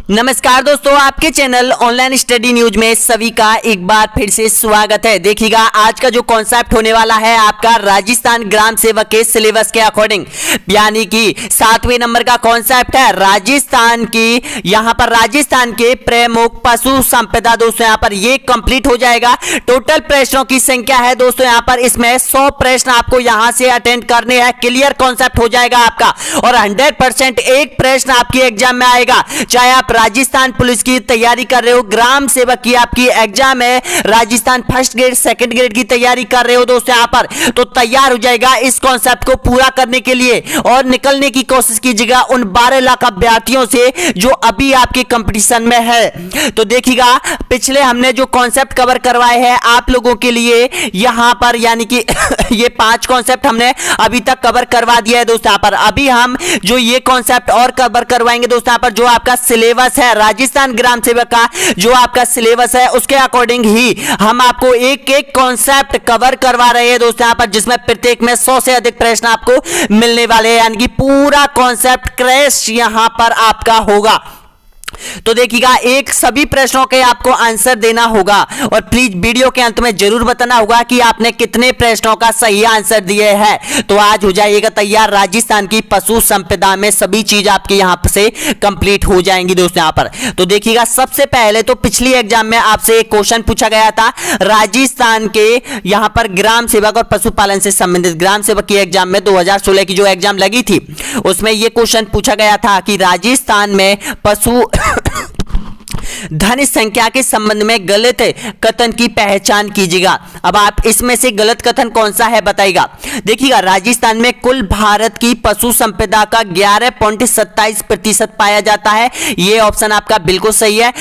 नमस्कार दोस्तों, आपके चैनल ऑनलाइन स्टडी न्यूज में सभी का एक बार फिर से स्वागत है। देखिएगा आज का जो कॉन्सेप्ट होने वाला है आपका राजस्थान ग्राम सेवक के सिलेबस के अकॉर्डिंग, यानी कि 7वें नंबर का कॉन्सेप्ट है राजस्थान की, यहां पर राजस्थान के प्रमुख पशु संपदा। दोस्तों यहां पर ये कंप्लीट हो जाएगा। टोटल प्रश्नों की संख्या है दोस्तों यहां पर, इसमें 100 प्रश्न आपको यहां से अटेंड करने हैं। क्लियर कॉन्सेप्ट हो जाएगा आपका और 100% एक प्रश्न आपकी एग्जाम में आएगा। चाहे आप राजस्थान पुलिस की तैयारी कर रहे हो, ग्राम सेवक की आपकी एग्जाम है, Rajasthan first grade second grade की तैयारी कर रहे हो दोस्तों यहां पर, तो तैयार हो जाएगा इस कॉन्सेप्ट को पूरा करने के लिए और निकलने की कोशिश कीजिएगा उन 12 लाख अभ्यर्थियों से जो अभी आपके कंपटीशन में है। तो देखिएगा पिछले हमने जो कॉन्सेप्ट कवर करवाए हैं आप लोगों के लिए यहां पर, यानी कि ये 5 कॉन्सेप्ट हमने अभी तक कवर करवा दिया है दोस्तों। यहां पर अभी हम जो ये कॉन्सेप्ट और कवर करवाएंगे दोस्तों यहां पर, जो आपका सिलेबस है राजस्थान ग्राम सेवक का, जो आपका सिलेबस है उसके अकॉर्डिंग ही हम आपको एक एक कॉन्सेप्ट कवर करवा रहे हैं दोस्तों यहां पर, जिसमें प्रत्येक में 100 से अधिक प्रश्न आपको मिलने वाले हैं, यानी कि पूरा कॉन्सेप्ट क्रैश यहां पर आपका होगा। तो देखिएगा एक सभी प्रश्नों के आपको आंसर देना होगा और प्लीज वीडियो के अंत में जरूर बताना होगा कि आपने कितने प्रश्नों का सही आंसर दिए हैं। तो आज हो जाइएगा तैयार, राजस्थान की पशु संपदा में सभी चीज आपकी यहां से कंप्लीट हो जाएंगी दोस्तों यहां पर। तो देखिएगा सबसे पहले तो पिछली एग्जाम में आपसे एक क्वेश्चन पूछा गया था राजस्थान के यहां पर ग्राम सेवक और पशुपालन से संबंधित, ग्राम सेवक की एग्जाम में 2016 की जो एग्जाम लगी थी उसमें यह क्वेश्चन पूछा गया था कि राजस्थान में पशु धन संख्या के संबंध में गलत कथन की पहचान कीजिएगा। अब आप इसमें से गलत कथन कौन सा है बताइएगा। देखिएगा राजस्थान में कुल भारत की पशु संपदा का 11.27% पाया जाता है, ये ऑप्शन आपका बिल्कुल सही है।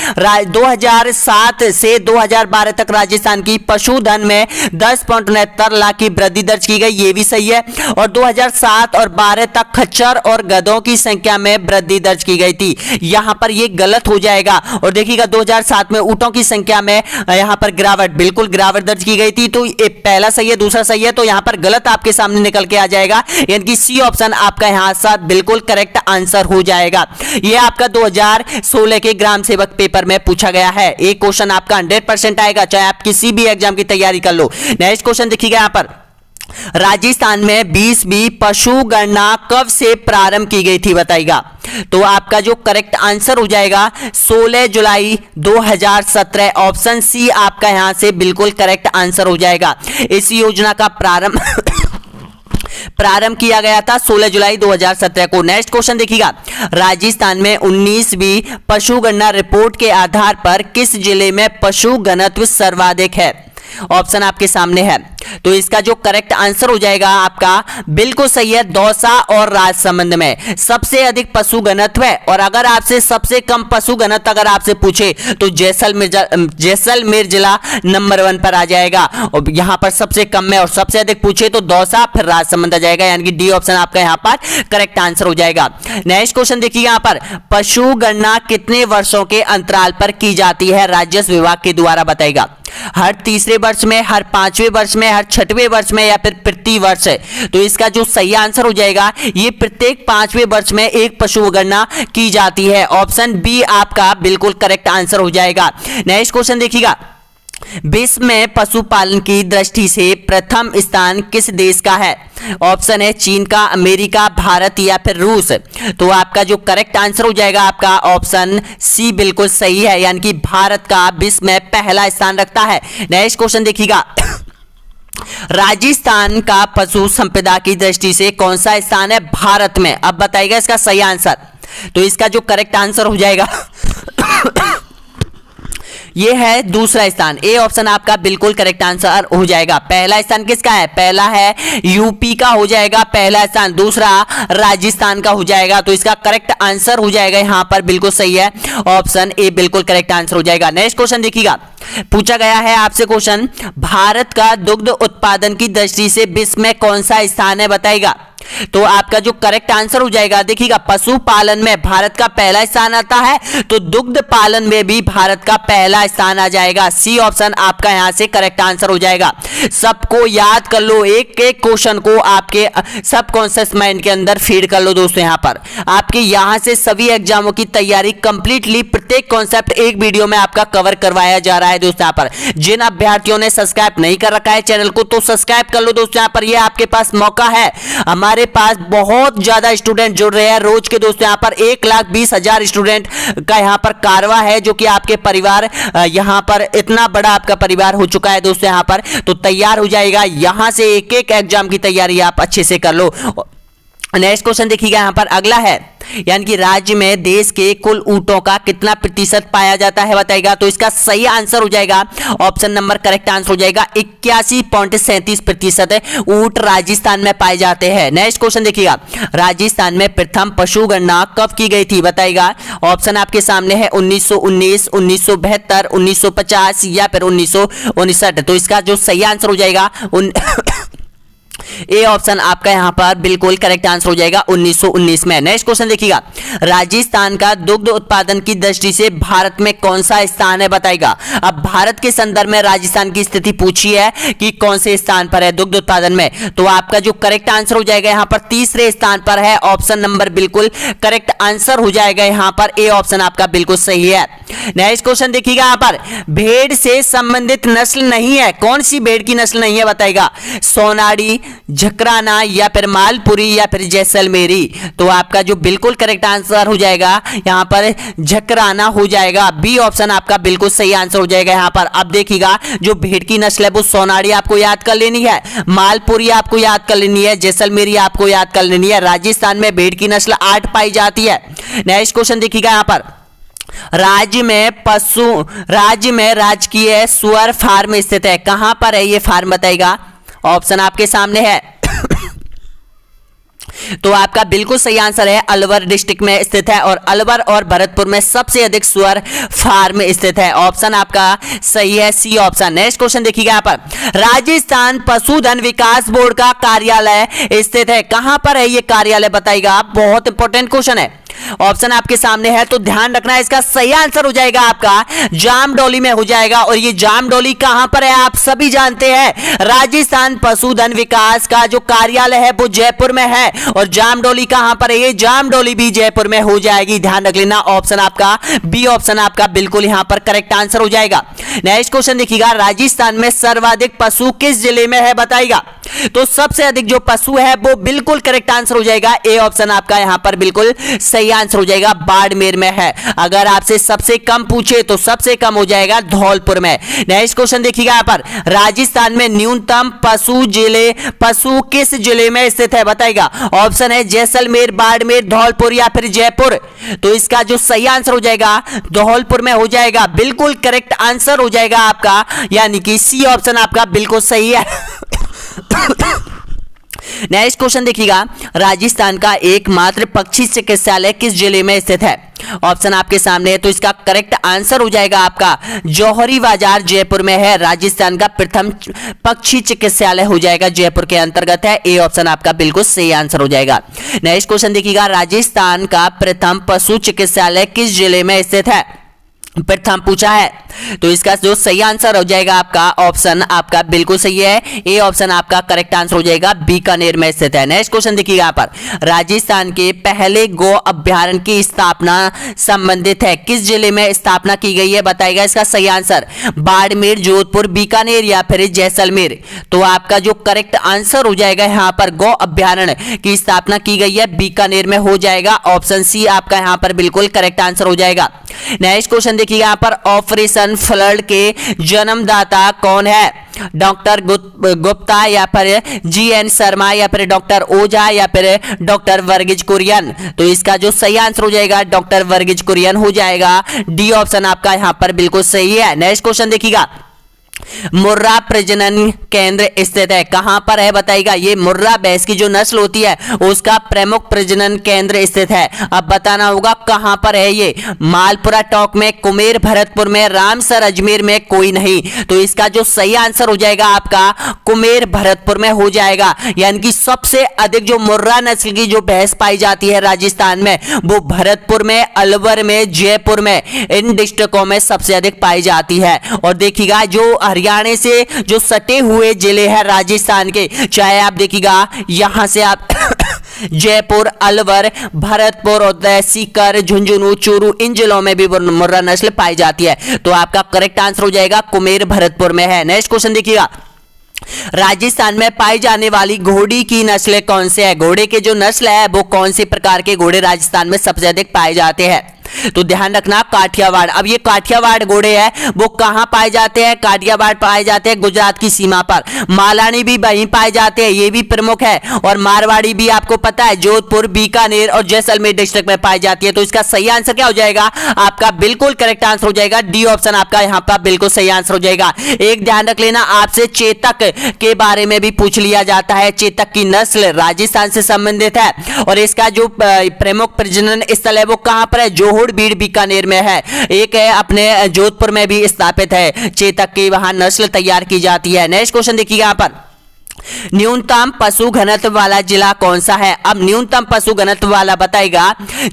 2007 से 2012 तक राजस्थान की पशुधन में 10.69 लाख की वृद्धि दर्ज की गई, ये भी सही है। और 2007 और 12 तक खच्चर और गधों की संख्या में वृद्धि दर्ज की गई थी, यहां पर ये गलत हो जाएगा। और देखिएगा 2007 में ऊंटों की संख्या में यहां पर गिरावट, बिल्कुल गिरावट दर्ज की गई थी, तो ये पहला सही है, दूसरा सही है, तो यहां पर गलत आपके सामने निकल के आ जाएगा, यानी कि सी ऑप्शन आपका यहां साथ बिल्कुल करेक्ट आंसर हो जाएगा। ये आपका 2016 के ग्राम सेवक पेपर में पूछा गया है। एक क्वेश्चन आपका 100% आएगा, चाहे आप किसी भी एग्जाम की तैयारी कर लो। नेक्स्ट क्वेश्चन देखिएगा यहां पर, राजस्थान में 20वीं पशु गणना कब से प्रारंभ की गई थी बताइएगा। तो आपका जो करेक्ट आंसर हो जाएगा 16 जुलाई 2017, ऑप्शन सी आपका यहां से बिल्कुल करेक्ट आंसर हो जाएगा। इस योजना का प्रारंभ किया गया था 16 जुलाई 2017 को। नेक्स्ट क्वेश्चन देखिएगा, राजस्थान में 19वीं पशु गणना रिपोर्ट के आधार पर किस जिले में पशु घनत्व सर्वाधिक है? ऑप्शन आपके सामने है, तो इसका जो करेक्ट आंसर हो जाएगा आपका बिल्कुल सही है, दौसा और राजसमंद में सबसे अधिक पशु घनत्व है। और अगर आपसे सबसे कम पशु घनत्व अगर आपसे पूछे तो जैसलमेर जिला नंबर 1 पर आ जाएगा, और यहां पर सबसे कम है, और सबसे अधिक पूछे तो दौसा फिर राजसमंद आ जाएगा, यानी कि डी ऑप्शन आपका यहां पर करेक्ट आंसर हो जाएगा। नेक्स्ट क्वेश्चन देखिए यहां पर, पशु गणना कितने वर्षों के अंतराल पर की जाती है राजस्व विभाग के द्वारा बताएगा? हर तीसरे वर्ष में, हर 5वें वर्ष में, हर 6वें वर्ष में, या फिर प्रति वर्ष है? तो इसका जो सही आंसर हो जाएगा ये प्रत्येक 5वें वर्ष में एक पशु गणना की जाती है, ऑप्शन बी आपका बिल्कुल करेक्ट आंसर हो जाएगा। नेक्स्ट क्वेश्चन देखिएगा, विश्व में पशुपालन की दृष्टि से प्रथम स्थान किस देश का है? ऑप्शन है चीन का, अमेरिका, भारत या फिर रूस। तो आपका जो करेक्ट आंसर हो जाएगा आपका ऑप्शन सी बिल्कुल सही है, यानी कि भारत का विश्व में पहला स्थान रखता है। नेक्स्ट क्वेश्चन देखिएगा, राजस्थान का पशु संपदा की दृष्टि से कौन सा स्थान है भारत में? अब बताइएगा इसका सही आंसर। तो इसका जो करेक्ट आंसर हो जाएगा ये है दूसरा स्थान, ए ऑप्शन आपका बिल्कुल करेक्ट आंसर हो जाएगा। पहला स्थान किसका है? पहला है यूपी का हो जाएगा पहला स्थान, दूसरा राजस्थान का हो जाएगा, तो इसका करेक्ट आंसर हो जाएगा यहां पर बिल्कुल सही है, ऑप्शन ए बिल्कुल करेक्ट आंसर हो जाएगा। नेक्स्ट क्वेश्चन देखिएगा, पूछा गया है आपसे क्वेश्चन, भारत का दुग्ध उत्पादन की दृष्टि से विश्व में कौन सा स्थान है बताइएगा? तो आपका जो करेक्ट आंसर हो जाएगा, देखिएगा पशुपालन में भारत का पहला स्थान आता है, तो दुग्ध पालन में भी भारत का पहला स्थान आ जाएगा। सी ऑप्शन आपका यहां से करेक्ट आंसर हो जाएगा। सबको याद कर लो, एक एक क्वेश्चन को आपके सबकॉन्शियस माइंड के अंदर फीड कर लो दोस्तों। यहां पर आपके यहां से सभी एग्जामों की तैयारी कंप्लीटली प्रत्येक कॉन्सेप्ट एक वीडियो में आपका कवर करवाया जा रहा है दोस्तों। यहां पर जिन अभ्यर्थियों ने सब्सक्राइब नहीं कर रखा है चैनल को, तो सब्सक्राइब कर लो दोस्तों। यहां पर ये आपके पास मौका है। हमारे पास बहुत ज्यादा स्टूडेंट जुड़ रहे हैं रोज के दोस्तों। यहां पर 1,20,000 स्टूडेंट का यहां पर कारवा है, जो कि आपके परिवार यहां पर इतना बड़ा आपका परिवार हो चुका है दोस्तों। यहां पर तो तैयार हो जाएगा, यहां से एक एक एग्जाम की तैयारी आप अच्छे से कर लो। नेक्स्ट क्वेश्चन देखिएगा, यहां पर अगला है, यानी कि राज्य में देश के कुल ऊंटों का कितना प्रतिशत पाया जाता है बताएगा। तो इसका सही आंसर हो जाएगा ऑप्शन नंबर, करेक्ट आंसर हो जाएगा 81.37% ऊंट राजस्थान में पाए जाते हैं। नेक्स्ट क्वेश्चन देखिएगा, राजस्थान में प्रथम पशु गणना कब की गई थी बताएगा। ऑप्शन आपके सामने है 1919, 1972, 1950 या फिर 1959। तो इसका जो सही आंसर हो जाएगा ए ऑप्शन आपका यहां पर बिल्कुल करेक्ट आंसर हो जाएगा 1919 में। नेक्स्ट क्वेश्चन देखिएगा, राजस्थान का दुग्ध उत्पादन की दृष्टि से भारत में कौन सा स्थान है बताएगा। अब भारत के संदर्भ में राजस्थान की स्थिति पूछी है कि कौन से स्थान पर है दुग्ध उत्पादन में, तो आपका जो करेक्ट आंसर हो जाएगा यहां पर तीसरे स्थान पर है। ऑप्शन नंबर बिल्कुल करेक्ट आंसर हो जाएगा यहां पर ए ऑप्शन आपका बिल्कुल सही है। नेक्स्ट क्वेश्चन देखिएगा, यहां पर भेड़ से संबंधित नस्ल नहीं है, कौन सी भेड़ की नस्ल नहीं है बताएगा। सोनाड़ी, झकराना या फिर मालपुरी या फिर जैसलमेरी। तो आपका जो बिल्कुल करेक्ट आंसर हो जाएगा यहां पर झकराना हो जाएगा। बी ऑप्शन आपका बिल्कुल सही आंसर हो जाएगा यहां पर। अब देखिएगा जो भेड़ की नस्ल है वो सोनाड़ी आपको याद कर लेनी है, मालपुरी आपको याद कर लेनी है, जैसलमेरी आपको याद कर लेनी है। राजस्थान में भेड़ की नस्ल 8 पाई जाती है। नेक्स्ट क्वेश्चन देखिएगा, यहां पर राज्य में राजकीय सुअर फार्म स्थित है, कहां पर है ये फार्म बताएगा। ऑप्शन आपके सामने है तो आपका बिल्कुल सही आंसर है अलवर डिस्ट्रिक्ट में स्थित है, और अलवर और भरतपुर में सबसे अधिक सुअर फार्म स्थित है। ऑप्शन आपका सही है सी ऑप्शन। नेक्स्ट क्वेश्चन देखिएगा, यहां पर राजस्थान पशुधन विकास बोर्ड का कार्यालय स्थित है, कहां पर है ये कार्यालय बताइएगा। बहुत इंपॉर्टेंट क्वेश्चन है, ऑप्शन आपके सामने है तो ध्यान रखना है। इसका सही आंसर हो जाएगा आपका जामडौली में हो जाएगा, और ये जामडौली कहां पर है आप सभी जानते हैं। राजस्थान पशुधन विकास का जो कार्यालय है वो जयपुर में है, और जामडौली कहां पर है, ये जामडौली भी जयपुर में हो जाएगी, ध्यान रख लेना। ऑप्शन आपका बी ऑप्शन आपका बिल्कुल यहां पर करेक्ट आंसर हो जाएगा। नेक्स्ट क्वेश्चन देखिएगा, राजस्थान में सर्वाधिक पशु किस जिले में है बताइएगा। तो सबसे अधिक जो पशु है वो बिल्कुल करेक्ट आंसर हो जाएगा ए ऑप्शन आपका यहां पर बिल्कुल सही आंसर हो जाएगा, बाड़मेर में है। अगर आपसे सबसे कम पूछे तो सबसे कम हो जाएगा धौलपुर में। नेक्स्ट क्वेश्चन देखिएगा, यहां पर राजस्थान में न्यूनतम पशु किस जिले में स्थित है बताइएगा। ऑप्शन है जैसलमेर, बाड़मेर, धौलपुर या फिर जयपुर। तो इसका जो सही आंसर हो जाएगा धौलपुर में हो जाएगा, बिल्कुल करेक्ट आंसर हो जाएगा आपका, यानी कि सी ऑप्शन आपका बिल्कुल सही है। नेक्स्ट क्वेश्चन देखिएगा, राजस्थान का एकमात्र पक्षी चिकित्सालय किस जिले में स्थित है। ऑप्शन आपके सामने है तो इसका करेक्ट आंसर हो जाएगा आपका जौहरी बाजार जयपुर में है। राजस्थान का प्रथम पक्षी चिकित्सालय हो जाएगा जयपुर के अंतर्गत है, ए ऑप्शन आपका बिल्कुल सही आंसर हो जाएगा। नेक्स्ट क्वेश्चन देखिएगा, राजस्थान का प्रथम पशु चिकित्सालय किस जिले में स्थित है, प्रथम पूछा है। तो इसका जो सही आंसर हो जाएगा आपका ऑप्शन आपका बिल्कुल सही है, ए ऑप्शन आपका करेक्ट आंसर हो जाएगा, बीकानेर में स्थित है। नेक्स्ट क्वेश्चन देखिएगा, यहाँ पर राजस्थान के पहले गो अभ्यारण्य की स्थापना संबंधित है, किस जिले में स्थापना की गई है बताएगा। इसका सही आंसर बाड़मेर, जोधपुर, बीकानेर या फिर जैसलमेर। तो आपका जो करेक्ट आंसर हो जाएगा यहाँ पर गो अभ्यारण्य की स्थापना की गई है बीकानेर में हो जाएगा, ऑप्शन सी आपका यहाँ पर बिल्कुल करेक्ट आंसर हो जाएगा। नेक्स्ट क्वेश्चन देखिएगा, यहाँ पर ऑपरेशन फ्लड के जन्मदाता कौन है, डॉक्टर गुप्ता या फिर जीएन शर्मा या फिर डॉक्टर ओझा या फिर डॉक्टर वर्गीज कुरियन। तो इसका जो सही आंसर हो जाएगा डॉक्टर वर्गीज कुरियन हो जाएगा, डी ऑप्शन आपका यहां पर बिल्कुल सही है। नेक्स्ट क्वेश्चन देखिएगा, मुर्रा प्रजनन केंद्र स्थित है। कहां पर है बताइएगा। ये मुर्रा भैंस की जो नस्ल होती है उसका प्रमुख प्रजनन केंद्र स्थित है। अब बताना होगा कहां पर है ये। मालपुरा टॉक में, कुमेर भरतपुर में, रामसर अजमेर में, कोई नहीं। तो इसका जो सही आंसर हो जाएगा आपका कुमेर भरतपुर में हो जाएगा। यानी कि सबसे अधिक जो मुर्रा नस्ल की जो भैंस पाई जाती है राजस्थान में वो भरतपुर में, अलवर में, जयपुर में, इन डिस्ट्रिक्टों में सबसे अधिक पाई जाती है। और देखिएगा जो हरियाणा से जो सटे हुए जिले हैं राजस्थान के, चाहे आप देखिएगा यहां से आप जयपुर, अलवर, भरतपुर, उदय, सीकर, झुंझुनू, चूरू, इन जिलों में भी मुर्रा नस्ल पाई जाती है। तो आपका करेक्ट आंसर हो जाएगा कुमेर भरतपुर में है। नेक्स्ट क्वेश्चन देखिएगा। राजस्थान में पाई जाने वाली घोड़ी की नस्ल कौन से है। घोड़े के जो नस्ल है वो कौन से प्रकार के घोड़े राजस्थान में सबसे अधिक पाए जाते हैं। तो ध्यान रखना काठियावाड़। अब ये काठियावाड़ घोड़े हैं वो कहां पाए जाते हैं। काठियावाड़ पाए जाते हैं गुजरात की सीमा पर। मालानी भी वहीं पाए जाते हैं, ये भी प्रमुख है। और मारवाड़ी भी आपको पता है जोधपुर, बीकानेर और जैसलमेर डिस्ट्रिक्ट में पाई जाती है। तो इसका सही आंसर क्या हो जाएगा आपका। बिल्कुल करेक्ट आंसर हो जाएगा डी ऑप्शन आपका यहां पर बिल्कुल सही आंसर हो जाएगा। एक ध्यान रख लेना, आपसे चेतक के बारे में भी पूछ लिया जाता है। चेतक की नस्ल राजस्थान से संबंधित है और इसका जो प्रमुख प्रजनन स्थल है वो कहां पर है। जोहड़, बीड़, बीकानेर में है। एक है अपने जोधपुर में भी स्थापित है चेतक की, वहां नस्ल तैयार की जाती है। नेक्स्ट क्वेश्चन देखिएगा यहां पर। न्यूनतम पशु घनत्व वाला जिला कौन सा है। अब न्यूनतम पशु घनत्व वाला बताएगा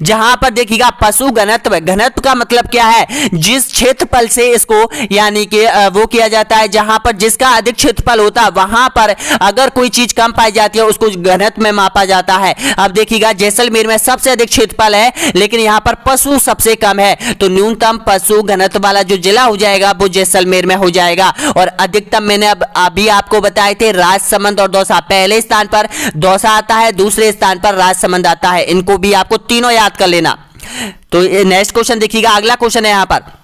जहां पर देखिएगा पशु घनत्व, घनत्व का मतलब क्या है जिस क्षेत्रफल से इसको यानी कि वो किया जाता है, जहां पर जिसका अधिक क्षेत्रफल होता है वहां पर अगर कोई चीज कम पाई जाती है उसको घनत्व में मापा जाता है। अब देखिएगा जैसलमेर में सबसे अधिक क्षेत्रफल है लेकिन यहां पर पशु सबसे कम है। तो न्यूनतम पशु घनत्व वाला जो जिला हो जाएगा वो जैसलमेर में हो जाएगा। और अधिकतम मैंने अब अभी आपको बताए थे राजसमंद और दौसा। पहले स्थान पर दौसा आता है, दूसरे स्थान पर राजसमंद आता है। इनको भी आपको तीनों याद कर लेना। तो नेक्स्ट क्वेश्चन देखिएगा। अगला क्वेश्चन है यहां पर।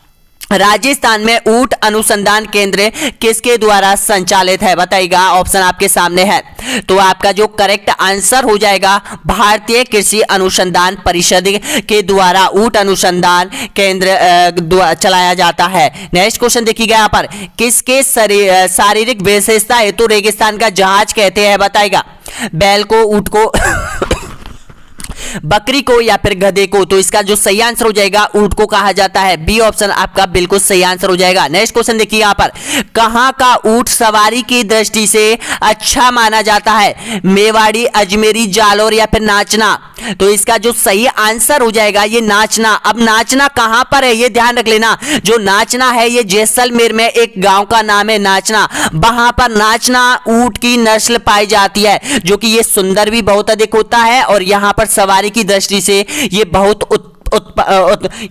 राजस्थान में ऊंट अनुसंधान केंद्र किसके द्वारा संचालित है बताइएगा। ऑप्शन आपके सामने है। तो आपका जो करेक्ट आंसर हो जाएगा भारतीय कृषि अनुसंधान परिषद के द्वारा ऊंट अनुसंधान केंद्र चलाया जाता है। नेक्स्ट क्वेश्चन देखिएगा यहां पर। किसके शारीरिक विशेषता हेतु रेगिस्तान का जहाज कहते हैं बताइएगा। बैल को, ऊंट को बकरी को या फिर गधे को। तो इसका जो सही आंसर हो जाएगा ऊंट को कहा जाता है। बी ऑप्शन आपका बिल्कुल सही आंसर हो जाएगा। नेक्स्ट क्वेश्चन देखिए यहां पर। कहां का ऊंट सवारी की दृष्टि से अच्छा माना जाता है। मेवाड़ी, अजमेरी, जालौर या फिर नाचना। तो इसका जो सही आंसर हो जाएगा ये नाचना। अब नाचना कहां पर है ये ध्यान रख लेना। जो नाचना है ये जैसलमेर में एक गांव का नाम है नाचना। वहां पर नाचना ऊंट की नस्ल पाई जाती है जो कि ये सुंदर भी बहुत अधिक होता है और यहां पर सवारी की दृष्टि से ये बहुत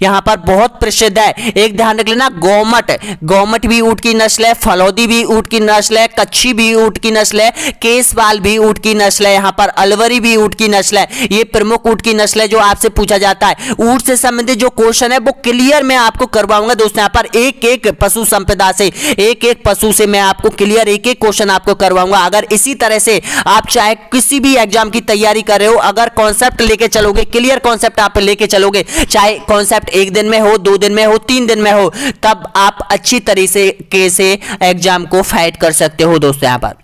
यहां पर बहुत प्रसिद्ध है। एक ध्यान रख लेना गोमट, गोमट भी ऊंट की नस्ल है, फलौदी भी ऊंट की नस्ल है, कच्छी भी ऊंट की नस्ल है, केसवाल भी ऊंट की नस्ल है, यहां पर अलवरी भी ऊंट की नस्ल है। ये प्रमुख ऊंट की नस्ल है जो आपसे पूछा जाता है। ऊंट से संबंधित जो क्वेश्चन है वो क्लियर मैं आपको करवाऊंगा दोस्तों। यहां पर एक एक पशु संपदा से, एक एक पशु से मैं आपको क्लियर एक एक क्वेश्चन आपको करवाऊंगा। अगर इसी तरह से आप चाहे किसी भी एग्जाम की तैयारी कर रहे हो, अगर कॉन्सेप्ट लेके चलोगे, क्लियर कॉन्सेप्ट आप लेके चलोगे, चाहे कॉन्सेप्ट एक दिन में हो, 2 दिन में हो, 3 दिन में हो, तब आप अच्छी तरीके से एग्जाम को फाइट कर सकते हो दोस्तों। यहां पर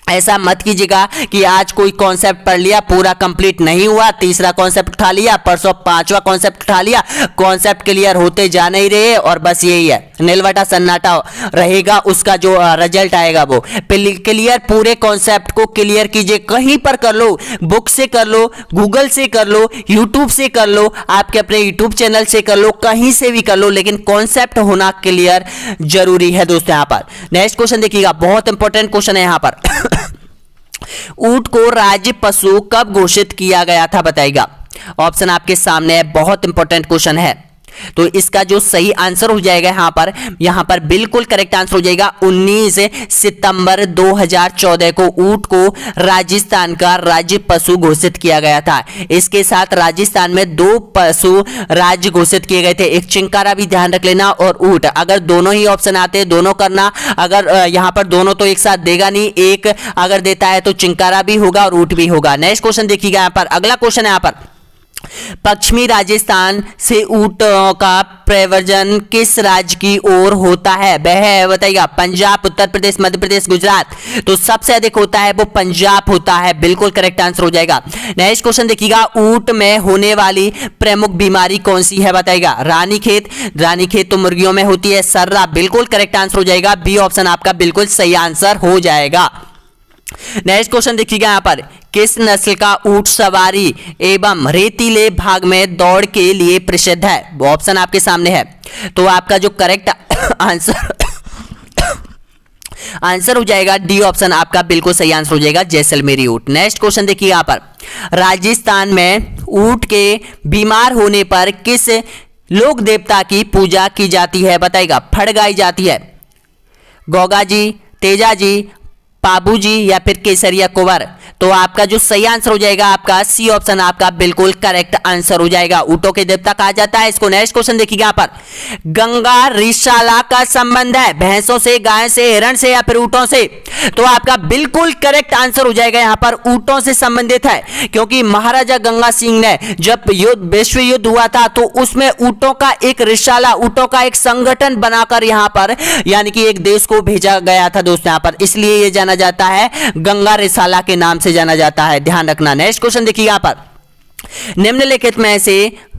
ऐसा मत कीजिएगा कि आज कोई कॉन्सेप्ट पढ़ लिया पूरा कंप्लीट नहीं हुआ, तीसरा कॉन्सेप्ट उठा लिया, परसों 5वां कॉन्सेप्ट उठा लिया, कॉन्सेप्ट क्लियर होते जा नहीं रहे और बस यही है नीलवटा सन्नाटा रहेगा, उसका जो रिजल्ट आएगा वो क्लियर। पूरे कॉन्सेप्ट को क्लियर कीजिए, कहीं पर कर लो, बुक से कर लो, गूगल से कर लो, यूट्यूब से कर लो, आपके अपने यूट्यूब चैनल से कर लो, कहीं से भी कर लो, लेकिन कॉन्सेप्ट होना क्लियर जरूरी है दोस्तों। यहां पर नेक्स्ट क्वेश्चन देखिएगा, बहुत इंपॉर्टेंट क्वेश्चन है यहां पर। ऊंट को राज्य पशु कब घोषित किया गया था बताइएगा। ऑप्शन आपके सामने है, बहुत इंपॉर्टेंट क्वेश्चन है। तो इसका जो सही आंसर हो जाएगा यहां पर बिल्कुल करेक्ट आंसर हो जाएगा 19 सितंबर 2014 को ऊंट को राजस्थान का राज्य पशु घोषित किया गया था। इसके साथ राजस्थान में 2 पशु राज्य घोषित किए गए थे, एक चिंकारा भी ध्यान रख लेना और ऊंट। अगर दोनों ही ऑप्शन आते हैं दोनों करना, अगर यहां पर दोनों तो एक साथ देगा नहीं, एक अगर देता है तो चिंकारा भी होगा और ऊंट भी होगा। नेक्स्ट क्वेश्चन देखिएगा यहां पर। अगला क्वेश्चन है यहां पर, पश्चिमी राजस्थान से ऊंटों का प्रव्रजन किस राज्य की ओर होता है? वह है बताइएगा पंजाब, उत्तर प्रदेश, मध्य प्रदेश, गुजरात। तो सबसे अधिक होता है वो पंजाब होता है, बिल्कुल करेक्ट आंसर हो जाएगा। नेक्स्ट क्वेश्चन देखिएगा, ऊंट में होने वाली प्रमुख बीमारी कौन सी है बताइएगा? रानीखेत, रानीखेत तो मुर्गियों में होती है। सर्रा, बिल्कुल करेक्ट आंसर हो जाएगा, बी ऑप्शन आपका बिल्कुल सही आंसर हो जाएगा। नेक्स्ट क्वेश्चन देखिएगा यहाँ पर, किस नस्ल का ऊंट सवारी एवं रेतीले भाग में दौड़ के लिए प्रसिद्ध है? वो ऑप्शन आपके सामने है। तो आपका जो करेक्ट आंसर हो जाएगा डी ऑप्शन आपका बिल्कुल सही आंसर हो जाएगा, जैसलमेरी ऊंट। नेक्स्ट क्वेश्चन देखिए यहाँ पर, राजस्थान में ऊंट के बीमार होने पर किस लोक देवता की पूजा की जाती है बताइएगा? फड़ गाई जाती है, गोगा जी, तेजा जी, पाबू जी या फिर केसरिया कुंवर। तो आपका जो सही आंसर हो जाएगा आपका सी ऑप्शन आपका बिल्कुल करेक्ट आंसर हो जाएगा, ऊंटों के देवता कहा जाता है इसको। नेक्स्ट क्वेश्चन देखिएगा यहाँ पर, गंगा रिसाला का संबंध है भैंसों से, गाय से, हिरण से या फिर ऊंटों से? तो आपका बिल्कुल करेक्ट आंसर हो जाएगा यहाँ पर ऊंटों से संबंधित है, क्योंकि महाराजा गंगा सिंह ने जब विश्व युद्ध हुआ था तो उसमें ऊंटों का एक रिसाला, ऊंटों का एक संगठन बनाकर यहाँ पर यानी कि एक देश को भेजा गया था दोस्तों यहाँ पर, इसलिए ये जाना जाता है गंगा रिसाला के नाम से जाना जाता है, ध्यान रखना। नेक्स्ट क्वेश्चन देखिए यहाँ पर, निम्नलिखित में से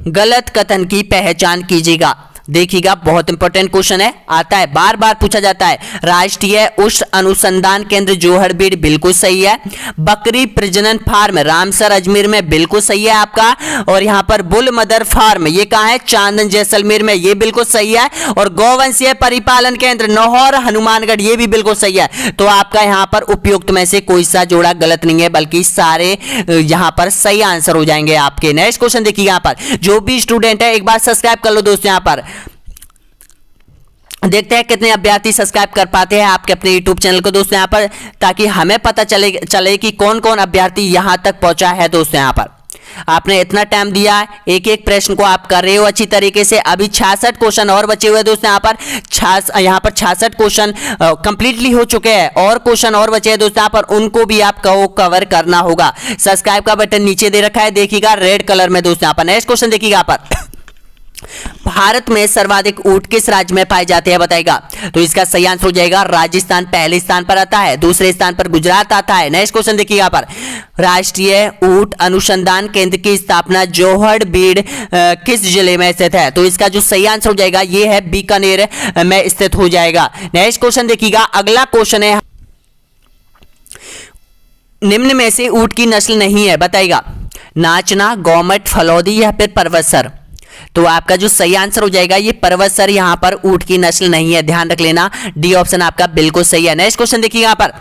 गलत कथन की पहचान कीजिएगा। देखिएगा बहुत इंपॉर्टेंट क्वेश्चन है, आता है बार बार पूछा जाता है। राष्ट्रीय उष्ण अनुसंधान केंद्र जोहड़बीड़, बिल्कुल सही है। बकरी प्रजनन फार्म रामसर अजमेर में, बिल्कुल सही है आपका। और यहां पर बुल मदर फार्म ये कहां है? चांदन जैसलमेर में, ये बिल्कुल सही है। और गौवंशीय परिपालन केंद्र नौहर हनुमानगढ़, ये भी बिल्कुल सही है। तो आपका यहां पर उपयुक्त में से कोई सा जोड़ा गलत नहीं है, बल्कि सारे यहां पर सही आंसर हो जाएंगे आपके। नेक्स्ट क्वेश्चन देखिए यहां पर, जो भी स्टूडेंट है एक बार सब्सक्राइब कर लो दोस्तों, यहां पर देखते हैं कितने अभ्यर्थी सब्सक्राइब कर पाते हैं आपके अपने YouTube चैनल को दोस्तों यहाँ पर, ताकि हमें पता चले कि कौन कौन अभ्यर्थी यहाँ तक पहुंचा है दोस्तों। यहाँ पर आपने इतना टाइम दिया, एक एक प्रश्न को आप कर रहे हो अच्छी तरीके से। अभी 66 क्वेश्चन और बचे हुए दोस्तों यहाँ पर, 66 क्वेश्चन कंप्लीटली हो चुके हैं और क्वेश्चन और बचे हैं दोस्तों यहाँ पर, उनको भी आपको कवर करना होगा। सब्सक्राइब का बटन नीचे दे रखा है, देखिएगा रेड कलर में दोस्तों यहाँ पर। नेक्स्ट क्वेश्चन देखिएगा यहाँ पर, भारत में सर्वाधिक ऊंट किस राज्य में पाए जाते हैं बताएगा? तो इसका सही आंसर हो जाएगा राजस्थान पहले स्थान पर आता है, दूसरे स्थान पर गुजरात आता है। नेक्स्ट क्वेश्चन देखिए यहाँ पर, राष्ट्रीय ऊंट अनुसंधान केंद्र की स्थापना जोहड़बीड़ किस जिले में स्थित है? तो इसका जो सही आंसर हो जाएगा ये है बीकानेर में स्थित हो जाएगा। नेक्स्ट क्वेश्चन देखिएगा, अगला क्वेश्चन है, निम्न में से ऊंट की नस्ल नहीं है बताएगा? नाचना, गौमट, फलौदी या फिर परवसर? तो आपका जो सही आंसर हो जाएगा ये परवसर, यहां पर ऊंट की नस्ल नहीं है, ध्यान रख लेना, डी ऑप्शन आपका बिल्कुल सही है। नेक्स्ट क्वेश्चन देखिए यहां पर,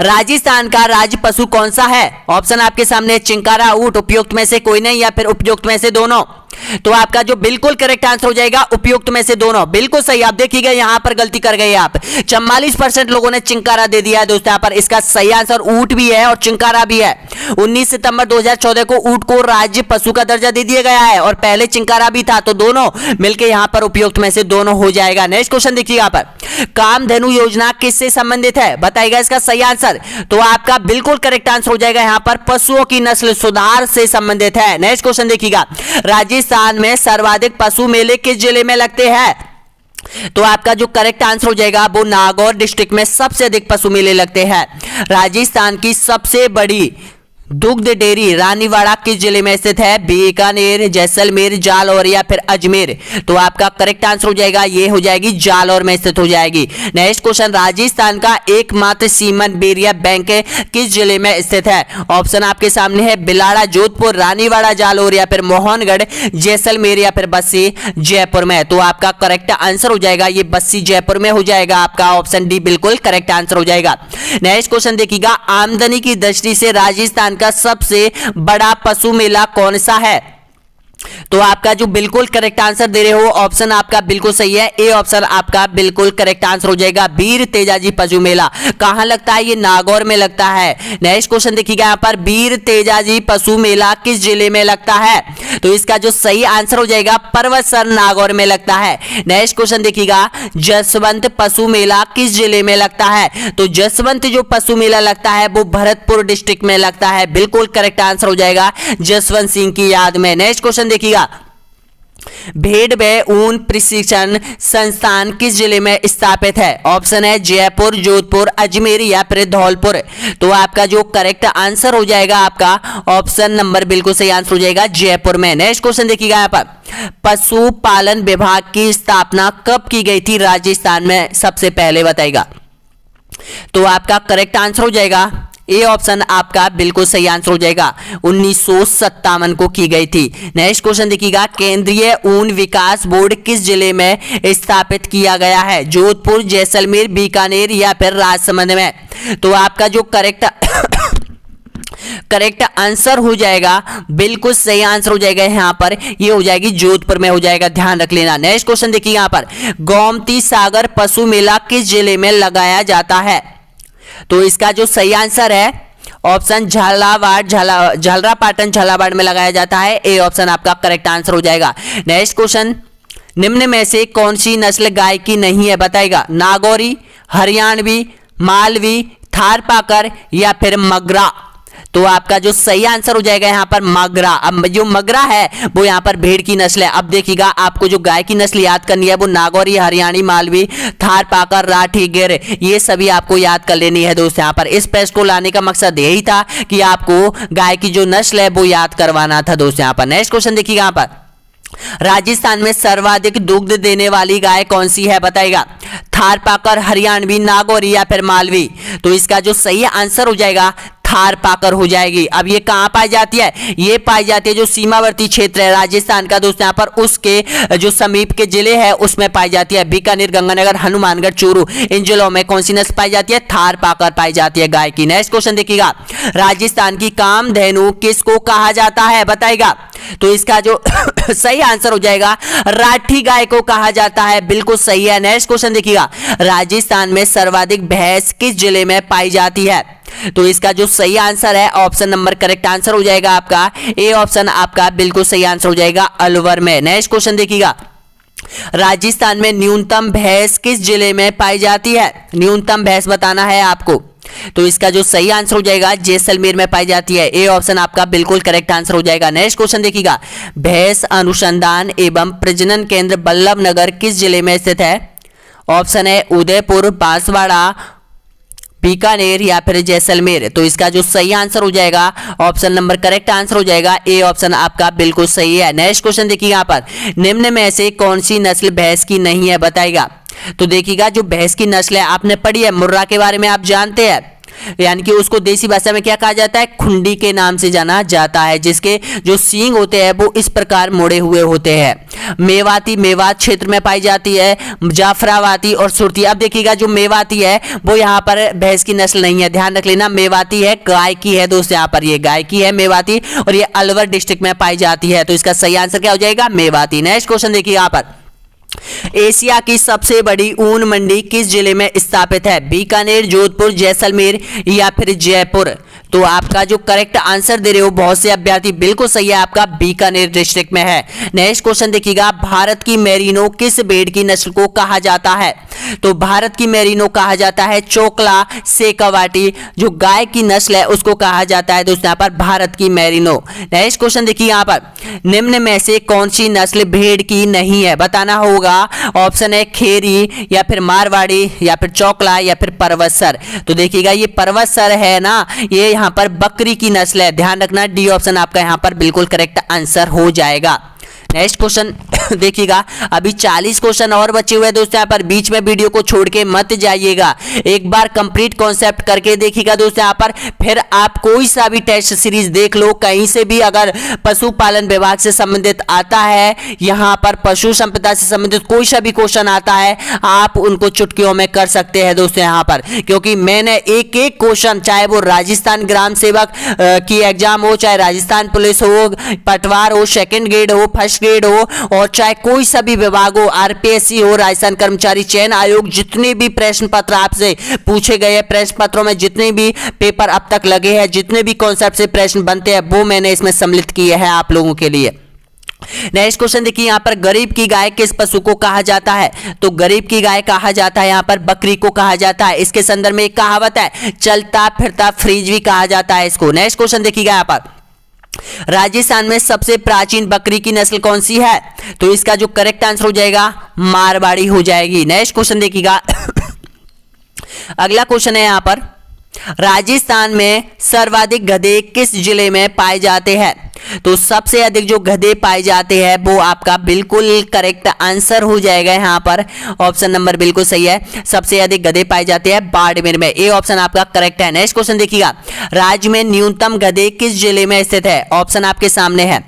राजस्थान का राज्य पशु कौन सा है? ऑप्शन आपके सामने, चिंकारा, ऊंट, उपयुक्त में से कोई नहीं या फिर उपयुक्त में से दोनों? तो आपका जो बिल्कुल करेक्ट आंसर हो जाएगा उपयुक्त में से दोनों, बिल्कुल सही। आप देखिएगा यहां पर गलती कर गए आप, 44% लोगों ने चिंकारा दे दिया है दोस्तों यहाँ पर। इसका सही आंसर ऊंट भी है और चिंकारा भी है। 19 सितंबर 2014 को ऊंट को राज्य पशु का दर्जा दे दिया गया है और पहले चिंकारा भी था, तो दोनों मिलकर यहां पर उपयुक्त में से दोनों हो जाएगा। नेक्स्ट क्वेश्चन देखिए यहाँ पर, कामधेनु योजना किससे संबंधित है बताइएगा इसका सही आंसर? तो आपका बिल्कुल करेक्ट आंसर हो जाएगा यहाँ पर पशुओं की नस्ल सुधार से संबंधित है। नेक्स्ट क्वेश्चन देखिएगा, राजस्थान में सर्वाधिक पशु मेले किस जिले में लगते हैं? तो आपका जो करेक्ट आंसर हो जाएगा वो नागौर डिस्ट्रिक्ट में सबसे अधिक पशु मेले लगते हैं। राजस्थान की सबसे बड़ी दुग्ध डेयरी रानीवाड़ा किस जिले में स्थित है? बीकानेर, जैसलमेर, जालौर या फिर अजमेर? तो आपका करेक्ट आंसर हो जाएगा ये हो जाएगी जालौर में स्थित हो जाएगी। नेक्स्ट क्वेश्चन, राजस्थान का एकमात्र सीमन बेरिया बैंक किस जिले में स्थित है? ऑप्शन आपके सामने है, बिलाड़ा, जोधपुर, रानीवाड़ा, जालौर या फिर मोहनगढ़, जैसलमेर या फिर बस्सी जयपुर में? तो आपका करेक्ट आंसर हो जाएगा ये बस्सी जयपुर में हो जाएगा, आपका ऑप्शन डी बिल्कुल करेक्ट आंसर हो जाएगा। नेक्स्ट क्वेश्चन देखिएगा, आमदनी की दृष्टि से राजस्थान का सबसे बड़ा पशु मेला कौन सा है? तो आपका जो बिल्कुल करेक्ट आंसर दे रहे हो ऑप्शन आपका बिल्कुल सही है, ए ऑप्शन आपका बिल्कुल करेक्ट आंसर हो जाएगा। वीर तेजाजी पशु मेला कहां लगता है? ये नागौर में लगता है। नेक्स्ट क्वेश्चन देखिएगा यहां पर, वीर तेजाजी पशु मेला किस जिले में लगता है? तो इसका जो सही आंसर हो जाएगा परवतसर नागौर में लगता है। नेक्स्ट क्वेश्चन देखिएगा, जसवंत पशु मेला किस जिले में लगता है? तो जसवंत जो पशु मेला लगता है वो भरतपुर डिस्ट्रिक्ट में लगता है। बिल्कुल करेक्ट आंसर हो जाएगा जसवंत सिंह की याद में। नेक्स्ट क्वेश्चन देखिएगा, भेड़ व ऊन प्रशिक्षण संस्थान किस जिले में स्थापित है? ऑप्शन है जयपुर, जोधपुर, अजमेर या फिर धौलपुर। तो आपका जो करेक्ट आंसर हो जाएगा आपका ऑप्शन नंबर बिल्कुल सही आंसर हो जाएगा जयपुर में। नेक्स्ट क्वेश्चन देखिएगा यहाँ पर, पशुपालन विभाग की स्थापना कब की गई थी राजस्थान में? सबसे पहले बताएगा। तो आपका करेक्ट आंसर हो जाएगा ए ऑप्शन आपका बिल्कुल सही आंसर हो जाएगा 1957 को की गई थी। नेक्स्ट क्वेश्चन देखिएगा, केंद्रीय ऊन विकास बोर्ड किस जिले में स्थापित किया गया है? जोधपुर, जैसलमेर, बीकानेर या फिर राजसमंद में। तो आपका जो करेक्ट आंसर हो जाएगा बिल्कुल सही आंसर हो जाएगा यहां पर, ये हो जाएगी जोधपुर में हो जाएगा, ध्यान रख लेना। नेक्स्ट क्वेश्चन देखिए यहां पर, गोमती सागर पशु मेला किस जिले में लगाया जाता है? तो इसका जो सही आंसर है ऑप्शन झालरापाटन झालावाड़ में लगाया जाता है। ए ऑप्शन आपका करेक्ट आंसर हो जाएगा। नेक्स्ट क्वेश्चन, निम्न में से कौन सी नस्ल गाय की नहीं है बताएगा? नागौरी, हरियाणवी, मालवी, थारपाकर या फिर मगरा। तो आपका जो सही आंसर हो जाएगा यहाँ पर मगरा। अब जो मगरा है वो यहाँ पर भेड़ की नस्ल है। अब देखिएगा आपको जो गाय की नस्ल याद करनी है वो नागौरी, हरियाणी, मालवी, थारपाकर, राठी, गिर, ये सभी आपको याद कर लेनी है दोस्त। यहाँ पर इस पेस्ट को लाने का मकसद यही था कि आपको गाय की जो नस्ल है वो याद करवाना था दोस्त यहाँ पर। नेक्स्ट क्वेश्चन देखिएगा यहाँ पर, राजस्थान में सर्वाधिक दुग्ध देने वाली गाय कौन सी है बताएगा? थारपाकर, हरियाणवी, नागौरी या फिर मालवी। तो इसका जो सही आंसर हो जाएगा थारपाकर हो जाएगी। अब ये कहां पाई जाती है? ये पाई जाती है जो सीमावर्ती क्षेत्र है राजस्थान का दोस्त यहाँ पर, उसके जो समीप के जिले हैं उसमें पाई जाती है। बीकानेर, गंगानगर, हनुमानगढ़, चूरू, इन जिलों में कौन सी नस्ल पाई जाती है? थारपाकर पाई जाती है गाय की। नेक्स्ट क्वेश्चन देखिएगा, राजस्थान की कामधेनु किसको कहा जाता है बताएगा? तो इसका जो सही आंसर हो जाएगा राठी गाय को कहा जाता है। बिल्कुल सही है। नेक्स्ट क्वेश्चन देखिएगा, राजस्थान में सर्वाधिक भैंस किस जिले में पाई जाती है? तो इसका जो सही आंसर है ऑप्शन नंबर करेक्ट आंसर हो जाएगा आपका ए ऑप्शन आपका बिल्कुल सही आंसर हो जाएगा अलवर में। नेक्स्ट क्वेश्चन देखिएगा, राजस्थान में न्यूनतम भैंस किस जिले में पाई जाती है? न्यूनतम भैंस बताना है आपको। तो इसका जो सही आंसर हो जाएगा जैसलमेर में पाई जाती है। ए ऑप्शन आपका बिल्कुल करेक्ट आंसर हो जाएगा। नेक्स्ट क्वेश्चन देखिएगा, भैंस अनुसंधान एवं प्रजनन केंद्र बल्लभनगर किस जिले में स्थित है? ऑप्शन है उदयपुर, बांसवाड़ा, बीकानेर या फिर जैसलमेर। तो इसका जो सही आंसर हो जाएगा ऑप्शन नंबर करेक्ट आंसर हो जाएगा ए ऑप्शन आपका बिल्कुल सही है। नेक्स्ट क्वेश्चन देखिए यहाँ पर, निम्न में से कौन सी नस्ल भैंस की नहीं है बताएगा? तो देखिएगा जो भैंस की नस्ल है आपने पढ़ी है, मुर्रा के बारे में आप जानते हैं, यानी कि उसको देसी भाषा में क्या कहा जाता है? खुंडी के नाम से जाना जाता है, जिसके जो सींग होते हैं वो इस प्रकार मोड़े हुए होते हैं। मेवाती मेवात क्षेत्र में पाई जाती है, जाफरावाती और सुरती। अब देखिएगा जो मेवाती है वो यहाँ पर भैंस की नस्ल नहीं है, ध्यान रख लेना। मेवाती है गाय की है दोस्त, यहाँ पर ये गाय की है मेवाती और ये अलवर डिस्ट्रिक्ट में पाई जाती है। तो इसका सही आंसर क्या हो जाएगा? मेवाती। नेक्स्ट क्वेश्चन देखिए यहाँ पर, एशिया की सबसे बड़ी ऊन मंडी किस जिले में स्थापित है? बीकानेर, जोधपुर, जैसलमेर या फिर जयपुर। तो आपका जो करेक्ट आंसर दे रहे हो बहुत से अभ्यर्थी बिल्कुल सही है, आपका बीकानेर डिस्ट्रिक्ट में है। नेक्स्ट क्वेश्चन देखिएगा, भारत की मेरिनो किस भेड़ की नस्ल को कहा जाता है? तो भारत की मेरिनो कहा जाता है चोकला शेखावाटी, जो गाय की नस्ल है उसको कहा जाता है दोस्तों यहाँ पर भारत की मेरिनो। नेक्स्ट क्वेश्चन देखिए यहाँ पर, निम्न में से कौन सी नस्ल भेड़ की नहीं है बताना होगा? ऑप्शन है खेरी या फिर मारवाड़ी या फिर चोकला या फिर परवतसर। तो देखिएगा ये परवतसर है ना, ये यहाँ पर बकरी की नस्ल है, ध्यान रखना। डी ऑप्शन आपका यहाँ पर बिल्कुल करेक्ट आंसर हो जाएगा। नेक्स्ट क्वेश्चन देखिएगा, अभी 40 क्वेश्चन और बचे हुए हैं दोस्तों, यहाँ पर बीच में वीडियो को छोड़ के मत जाइएगा, एक बार कंप्लीट कॉन्सेप्ट करके देखिएगा दोस्तों। यहाँ पर फिर आप कोई सा भी टेस्ट सीरीज देख लो, कहीं से भी अगर पशुपालन विभाग से संबंधित आता है, यहाँ पर पशु संपदा से संबंधित कोई सा भी क्वेश्चन आता है, आप उनको चुटकियों में कर सकते हैं दोस्तों यहाँ पर, क्योंकि मैंने एक एक क्वेश्चन, चाहे वो राजस्थान ग्राम सेवक की एग्जाम हो, चाहे राजस्थान पुलिस हो, पटवार हो, सेकंड ग्रेड हो, फर्स्ट ग्रेड हो, और चाहे कोई सा भी विभाग हो, आरपीएससी हो, राजस्थान कर्मचारी चयन आयोग, जितने भी प्रश्न पत्र आपसे पूछे गए, प्रश्न पत्रों में जितने भी पेपर अब तक लगे हैं, जितने भी कॉन्सेप्ट से प्रश्न बनते हैं, वो मैंने इसमें सम्मिलित किए हैं आप लोगों के लिए। नेक्स्ट क्वेश्चन देखिए, यहाँ पर गरीब की गाय किस पशु को कहा जाता है? तो गरीब की गाय कहा जाता है यहाँ पर बकरी को कहा जाता है। इसके संदर्भ में एक कहावत है, चलता फिरता फ्रिज भी कहा जाता है इसको। नेक्स्ट क्वेश्चन देखिएगा, यहाँ पर राजस्थान में सबसे प्राचीन बकरी की नस्ल कौन सी है? तो इसका जो करेक्ट आंसर हो जाएगा मारवाड़ी हो जाएगी। नेक्स्ट क्वेश्चन देखिएगा, अगला क्वेश्चन है यहाँ पर, राजस्थान में सर्वाधिक गधे किस जिले में पाए जाते हैं? तो सबसे अधिक जो गधे पाए जाते हैं वो आपका बिल्कुल करेक्ट आंसर हो जाएगा यहाँ पर, ऑप्शन नंबर बिल्कुल सही है, सबसे अधिक गधे पाए जाते हैं बाड़मेर में, ए ऑप्शन आपका करेक्ट है। नेक्स्ट क्वेश्चन देखिएगा, राज्य में न्यूनतम गधे किस जिले में स्थित है? ऑप्शन आपके सामने है।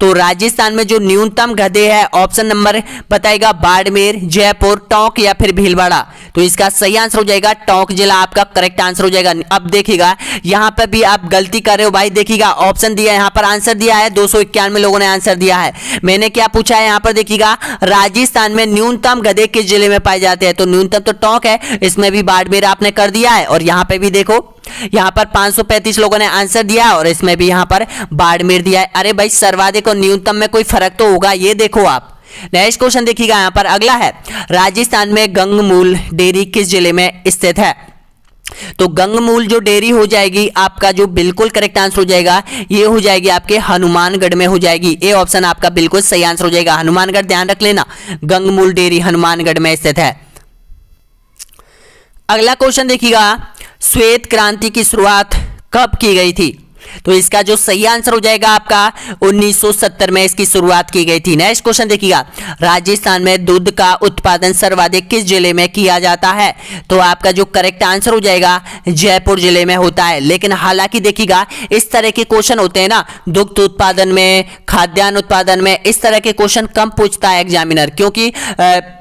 तो राजस्थान में जो न्यूनतम गधे है, ऑप्शन नंबर बताएगा बाड़मेर, जयपुर, टोंक या फिर भीलवाड़ा। तो इसका सही आंसर हो जाएगा टोंक जिला आपका करेक्ट आंसर हो जाएगा। अब देखिएगा यहाँ पर भी आप गलती कर रहे हो भाई, देखिएगा ऑप्शन दिया है, यहाँ पर आंसर दिया है, 291 लोगों ने आंसर दिया है। मैंने क्या पूछा है यहाँ पर, देखिएगा राजस्थान में न्यूनतम गधे किस जिले में पाए जाते हैं? तो न्यूनतम तो टोंक है, इसमें भी बाड़मेर आपने कर दिया है, और यहाँ पे भी देखो यहाँ पर 535 लोगों ने आंसर दिया और इसमें भी यहाँ पर बाड़मेर दिया है। अरे भाई सर्वाधिक और न्यूनतम में कोई फर्क तो होगा, ये देखो आप। नेक्स्ट क्वेश्चन देखिएगा, यहाँ पर अगला है, राजस्थान में गंगमूल डेयरी किस जिले में स्थित है? तो गंगमूल जो डेयरी हो जाएगी आपका, जो बिल्कुल करेक्ट आंसर हो जाएगा ये हो जाएगी आपके हनुमानगढ़ में हो जाएगी, ए ऑप्शन आपका बिल्कुल सही आंसर हो जाएगा। हनुमानगढ़ ध्यान रख लेना, गंगमूल डेयरी हनुमानगढ़ में स्थित है। अगला क्वेश्चन देखिएगा, श्वेत क्रांति की शुरुआत कब की गई थी? तो इसका जो सही आंसर हो जाएगा आपका 1970 में इसकी शुरुआत की गई थी। नेक्स्ट क्वेश्चन देखिएगा, राजस्थान में दूध का उत्पादन सर्वाधिक किस जिले में किया जाता है? तो आपका जो करेक्ट आंसर हो जाएगा जयपुर जिले में होता है। लेकिन हालांकि देखिएगा इस तरह के क्वेश्चन होते हैं ना, दुग्ध उत्पादन में, खाद्यान्न उत्पादन में, इस तरह के क्वेश्चन कम पूछता है एग्जामिनर, क्योंकि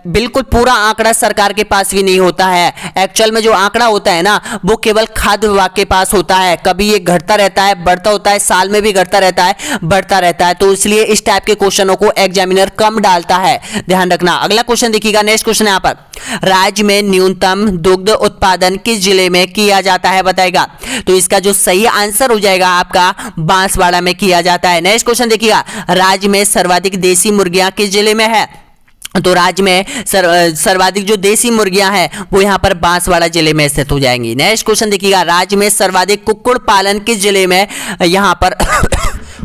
बिल्कुल पूरा आंकड़ा सरकार के पास भी नहीं होता है। एक्चुअल में जो आंकड़ा होता है ना वो केवल खाद्य विभाग के पास होता है, कभी ये घटता रहता है, बढ़ता होता है, साल में भी घटता रहता है, बढ़ता रहता है, तो इसलिए इस टाइप के क्वेश्चनों को एग्जामिनर कम डालता है, ध्यान रखना। अगला क्वेश्चन देखिएगा, नेक्स्ट क्वेश्चन यहाँ पर, राज्य में न्यूनतम दुग्ध उत्पादन किस जिले में किया जाता है बताएगा? तो इसका जो सही आंसर हो जाएगा आपका बांसवाड़ा में किया जाता है। नेक्स्ट क्वेश्चन देखिएगा, राज्य में सर्वाधिक देसी मुर्गियां किस जिले में है? तो राज्य में सर्वाधिक जो देसी मुर्गियां हैं वो यहाँ पर बांसवाड़ा जिले में स्थित हो जाएंगी। नेक्स्ट क्वेश्चन देखिएगा, राज्य में सर्वाधिक कुक्कुट पालन किस जिले में यहाँ पर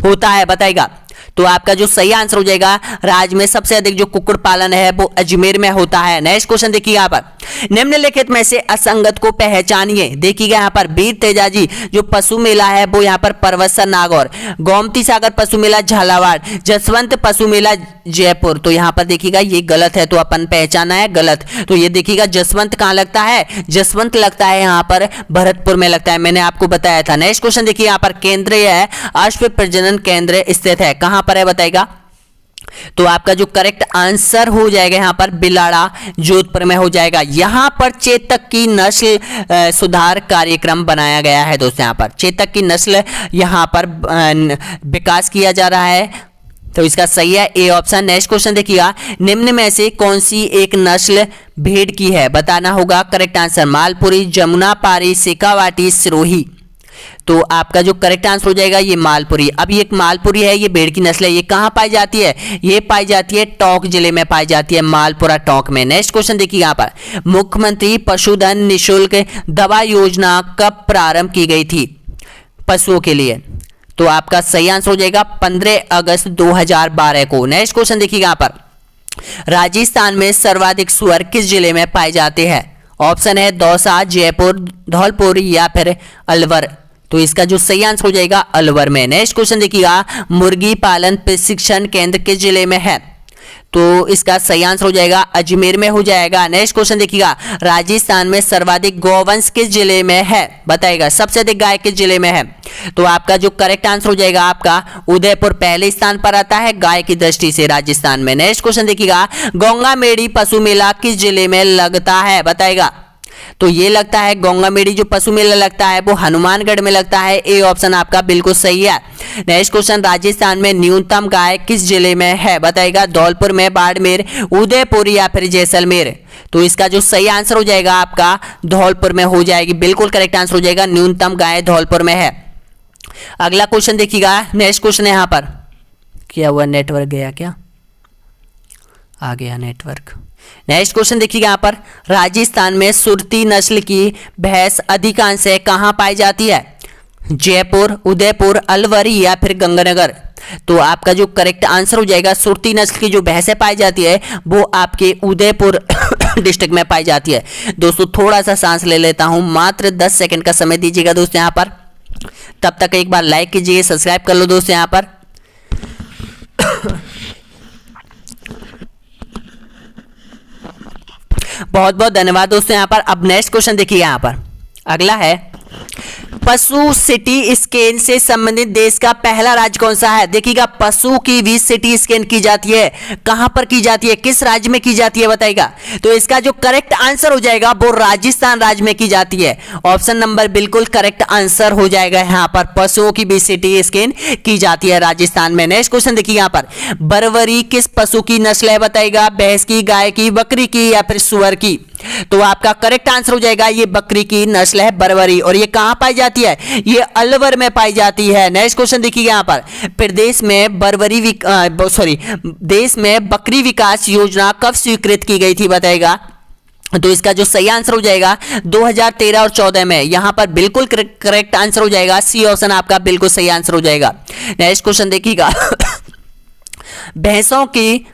होता है बताएगा? तो आपका जो सही आंसर हो जाएगा, राज्य में सबसे अधिक जो कुक्कुट पालन है वो अजमेर में होता है। नेक्स्ट क्वेश्चन देखिए यहाँ पर, निम्नलिखित में से असंगत को पहचानिए। देखिएगा यहाँ पर वीर तेजाजी जो पशु मेला है वो यहाँ पर परवत्सर नागौर, गोमती सागर पशु मेला झालावाड़, जसवंत पशु मेला जयपुर। तो यहाँ पर देखिएगा ये गलत है, तो अपन पहचाना है गलत। तो ये देखिएगा जसवंत कहाँ लगता है? जसवंत लगता है यहाँ पर भरतपुर में लगता है, मैंने आपको बताया था। नेक्स्ट क्वेश्चन देखिए यहाँ पर, केंद्र है अश्व प्रजनन केंद्र स्थित है, कहाँ पर है बताएगा? तो आपका जो करेक्ट आंसर हो जाएगा यहाँ पर बिलाड़ा जोधपुर में हो जाएगा। यहाँ पर चेतक की नस्ल सुधार कार्यक्रम बनाया गया है दोस्तों, यहाँ पर चेतक की नस्ल यहाँ पर विकास किया जा रहा है, तो इसका सही है ए ऑप्शन। नेक्स्ट क्वेश्चन देखिएगा, निम्न में से कौन सी एक नस्ल भेड़ की है बताना होगा। करेक्ट आंसर मालपुरी, जमुना पारी, शेखावाटी, सिरोही। तो आपका जो करेक्ट आंसर हो जाएगा ये मालपुरी। अब ये एक मालपुरी है, ये भेड़ की नस्ल है, ये कहाँ पाई जाती है? ये पाई जाती है टोंक जिले में पाई जाती है, मालपुरा टोंक में। नेक्स्ट क्वेश्चन देखिए यहाँ पर, मुख्यमंत्री पशुधन निःशुल्क दवा योजना कब प्रारंभ की गई थी पशुओं के लिए? तो आपका सही आंसर हो जाएगा 15 अगस्त 2012 को। नेक्स्ट क्वेश्चन देखिए यहाँ पर, राजस्थान में सर्वाधिक सुअर किस जिले में पाए जाते हैं? ऑप्शन है दौसा, जयपुर, धौलपुर या फिर अलवर। तो इसका जो सही आंसर हो जाएगा अलवर में। नेक्स्ट क्वेश्चन देखिएगा, मुर्गी पालन प्रशिक्षण केंद्र किस जिले में है? तो इसका सही आंसर हो जाएगा अजमेर में हो जाएगा। नेक्स्ट क्वेश्चन देखिएगा, राजस्थान में सर्वाधिक गौवंश किस जिले में है? बताइएगा सबसे अधिक गाय किस जिले में है? तो आपका जो करेक्ट आंसर हो जाएगा आपका उदयपुर पहले स्थान पर आता है गाय की दृष्टि से राजस्थान में। नेक्स्ट क्वेश्चन देखिएगा, गंगामेड़ी पशु मेला किस जिले में लगता है? बताइएगा। तो ये लगता है गंगामेड़ी जो पशु मेला लगता है वो हनुमानगढ़ में लगता है। ए ऑप्शन आपका बिल्कुल सही है। नेक्स्ट क्वेश्चन, राजस्थान में न्यूनतम गाय किस जिले में है? बताइएगा धौलपुर में, बाड़मेर, उदयपुर या फिर जैसलमेर। तो इसका जो सही आंसर हो जाएगा आपका धौलपुर में हो जाएगी। बिल्कुल करेक्ट आंसर हो जाएगा, न्यूनतम गाय धौलपुर में है। अगला क्वेश्चन देखिएगा, नेक्स्ट क्वेश्चन यहां पर क्या हुआ, नेटवर्क गया क्या? आ गया नेटवर्क। नेक्स्ट क्वेश्चन देखिएगा यहाँ पर, राजस्थान में सुरती नस्ल की भैंस अधिकांश कहाँ पाई जाती है? जयपुर, उदयपुर, अलवर या फिर गंगानगर। तो आपका जो करेक्ट आंसर हो जाएगा, सुरती नस्ल की जो भैंसें पाई जाती है वो आपके उदयपुर डिस्ट्रिक्ट में पाई जाती है। दोस्तों थोड़ा सा सांस ले लेता हूं, मात्र 10 सेकंड का समय दीजिएगा दोस्तों यहाँ पर। तब तक एक बार लाइक कीजिए, सब्सक्राइब कर लो दोस्तों यहाँ पर। बहुत बहुत धन्यवाद दोस्तों यहाँ पर। अब नेक्स्ट क्वेश्चन देखिए यहाँ पर, अगला है, पशु सिटी स्कैन से संबंधित देश का पहला राज्य कौन सा है? देखिएगा पशु की भी सिटी स्कैन की जाती है, कहां पर की जाती है, किस राज्य में की जाती है बताइएगा। तो इसका जो करेक्ट आंसर हो जाएगा वो राजस्थान राज्य में की जाती है। ऑप्शन नंबर बिल्कुल करेक्ट आंसर हो जाएगा यहाँ पर, पशुओं की भी सिटी स्कैन की जाती है राजस्थान में। नेक्स्ट क्वेश्चन देखिए यहाँ पर, बरबरी किस पशु की नस्ल है? बताइएगा भैंस की, गाय की, बकरी की या फिर सुअर की। तो आपका करेक्ट आंसर हो जाएगा ये बकरी की नस्ल है बरबरी। और ये कहां पाई जाती है? ये अलवर में पाई जाती है। नेक्स्ट क्वेश्चन देखिए यहां पर, प्रदेश में देश में बकरी विकास योजना कब स्वीकृत की गई थी बताएगा। तो इसका जो सही आंसर हो जाएगा 2013 और 14 में। यहां पर बिल्कुल करेक्ट आंसर हो जाएगा, सी ऑप्शन आपका बिल्कुल सही आंसर हो जाएगा। नेक्स्ट क्वेश्चन देखिएगा, भैंसों की